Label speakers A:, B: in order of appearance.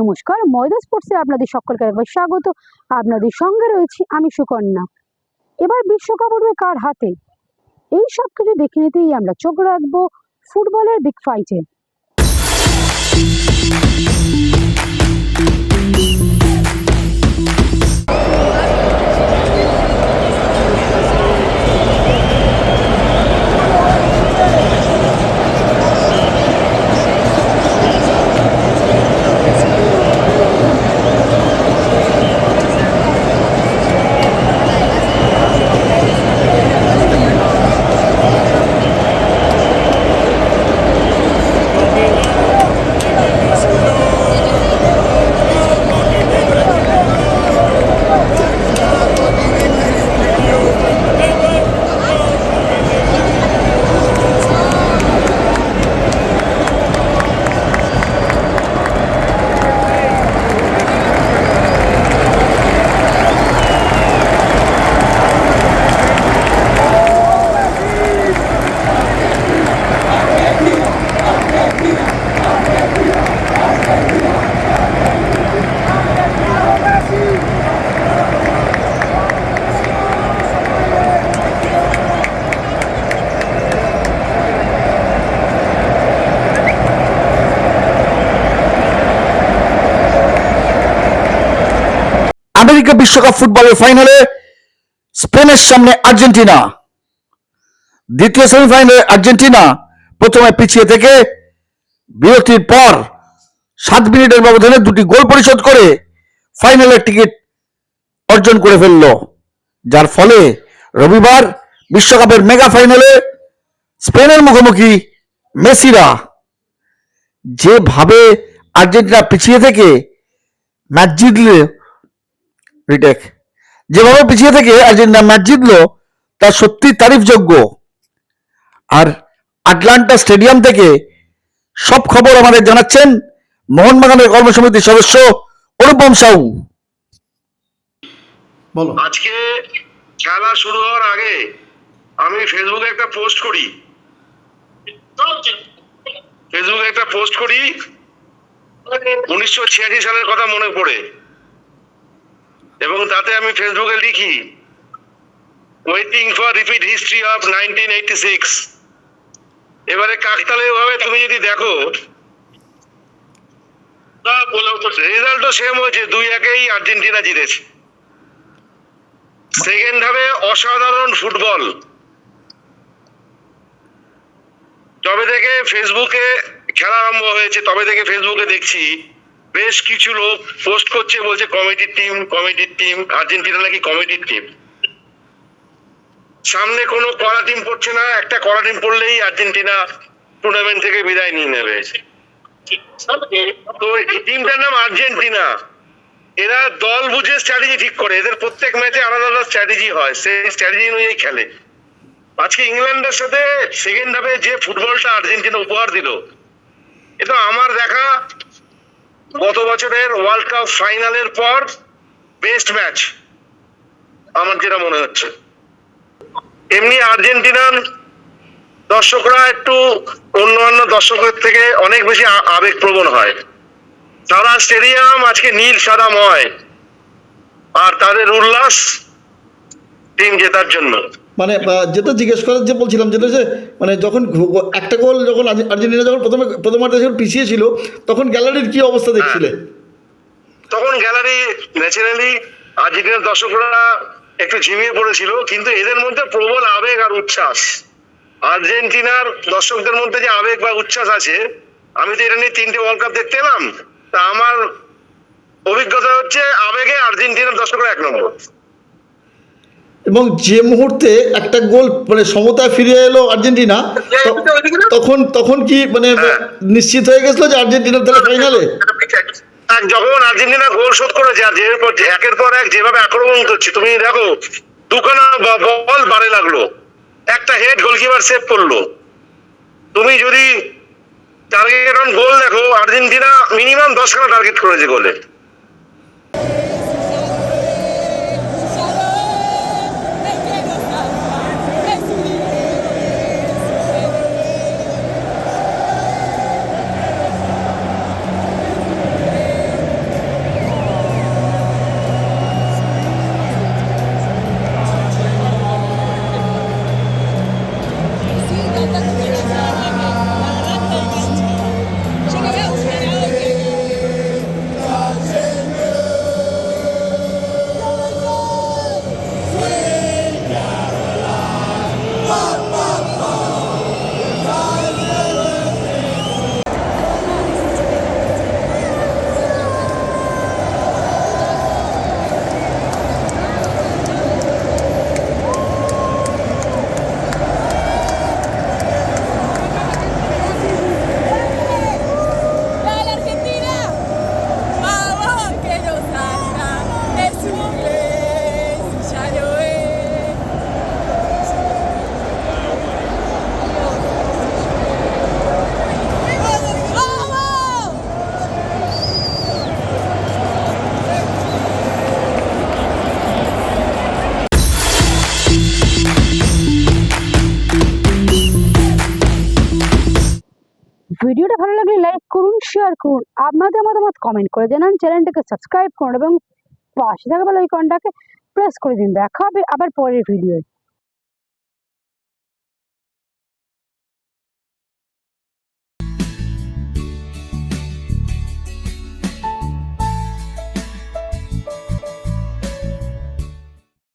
A: নমস্কার, ময়দা স্পোর্টসে আপনাদের সকলকে একবার স্বাগত। আপনাদের সঙ্গে রয়েছি আমি সুকন্যা। এবার বিশ্বকাপ উঠবে কার হাতে, এই সব কিছু দেখে নিতেই আমরা চোখ রাখবো ফুটবলের বিগ ফাইটে।
B: আমেরিকা বিশ্বকাপ ফুটবলের ফাইনালে স্পেনের সামনে আর্জেন্টিনা। দ্বিতীয় সেমিফাইনালে আর্জেন্টিনা প্রথমে পিছিয়ে থেকে বিরতির পর 7 মিনিটের ব্যবধানে 2টি গোল পরিশোধ করে ফাইনালের টিকিট অর্জন করে ফেলল, যার ফলে রবিবার বিশ্বকাপের মেগা ফাইনালে স্পেনের মুখোমুখি মেসিরা। যেভাবে আর্জেন্টিনা পিছিয়ে থেকে ম্যাচ জিতলে আর্জেন্টিনা ম্যাচ জিতলো তা সত্যি তারিফযোগ্য। আর আটলান্টা স্টেডিয়াম থেকে সব খবর আমাদের জানাচ্ছেন মোহনবাগানের কর্মসমিতির সদস্য অনুপম সাউ।
C: বলো। আজকে খেলা শুরু হওয়ার আগে আমি ফেসবুকে একটা পোস্ট করি 1986 সালের কথা মনে পড়ে, এবং তাতে আমি ফেসবুকে লিখি waiting for repeat history of 1986। এবারে কাকতালীয় ভাবে তুমি যদি দেখো রেজাল্টও সেম হয়েছে, 2-1 আর্জেন্টিনা জিতেছে। সেকেন্ড হাফে অসাধারণ ফুটবল। তবে থেকে ফেসবুকে খেলা আরম্ভ হয়েছে, তবে থেকে ফেসবুকে দেখছি বেশ কিছু লোক পোস্ট করছে, বলছে কমিটির টিম আর্জেন্টিনা নাকি কমিটির টিম। সামনে কোনো কড়া টিম পড়ছে না, একটা কড়া টিম পড়লেই আর্জেন্টিনা টুর্নামেন্ট থেকে বিদায় নিয়ে নেবে। তো এই টিমটার নাম আর্জেন্টিনা। এরা দল বুঝে স্ট্র্যাটেজি ঠিক করে, এদের প্রত্যেক ম্যাচে আলাদা আলাদা স্ট্র্যাটেজি হয়, সেই স্ট্র্যাটেজি অনুযায়ী খেলে। আজকে ইংল্যান্ডের সাথে সেকেন্ড হাফে যে ফুটবলটা আর্জেন্টিনা উপহার দিল, এটা আমার দেখা গত বছরের ওয়ার্ল্ড কাপ ফাইনালের পর বেস্ট ম্যাচ আমার যেটা মনে হচ্ছে। এমনি আর্জেন্টিনার দর্শকরা একটু অন্যান্য দর্শকের থেকে অনেক বেশি আবেগপ্রবণ হয়। সারা স্টেডিয়াম আজকে নীল সাদাময়, আর তাদের উল্লাস টিম জেতার জন্য।
D: মানে যেটা জিজ্ঞেস করার যে বলছিলাম, যেটা যে মানে যখন একটা গোল যখন আর্জেন্টিনা যখন প্রথমার্ধে যখন পিছিয়ে ছিল, তখন গ্যালারির কি অবস্থা দেখছিলে?
C: তখন গ্যালারি ন্যাচারালি আর্জেন্টিনার দর্শকরা একটু ঝিমিয়ে পড়েছিল, কিন্তু এদের মধ্যে প্রবল আবেগ আর উচ্ছ্বাস। আর্জেন্টিনার দর্শকদের মধ্যে যে আবেগ বা উচ্ছ্বাস আছে, আমি তো এটা নিয়ে 3টে ওয়ার্ল্ড কাপ দেখতে এলাম, তা আমার অভিজ্ঞতা হচ্ছে আবেগে আর্জেন্টিনার দর্শকরা 1 নম্বর।
D: এবং যে মুহূর্তে একটা গোল মানে সমতায় ফিরে এলো আর্জেন্টিনা, তখন কি মানে নিশ্চিত হয়ে গেছিল যে আর্জেন্টিনা তাহলে ফাইনালে?
C: যখন আর্জেন্টিনা গোল শোধ করেছে, আর একের পর এক যেভাবে আক্রমণ করছে, তুমি দেখো দুখানা বল বাড়ে লাগলো, একটা হেড গোলকিপার সেভ করলো। তুমি যদি টার্গেট অন গোল দেখো, আর্জেন্টিনা মিনিমাম 10খানা টার্গেট করেছে গোলে।
A: ভিডিওটা ভালো লাগলে লাইক করুন, শেয়ার করুন, আপনাদের মতামত কমেন্ট করে জানান, চ্যানেলটাকে সাবস্ক্রাইব করুন এবং পাশে থাকা বেল আইকনটাকে প্রেস করে দিন। দেখা হবে আবার পরের ভিডিওয়।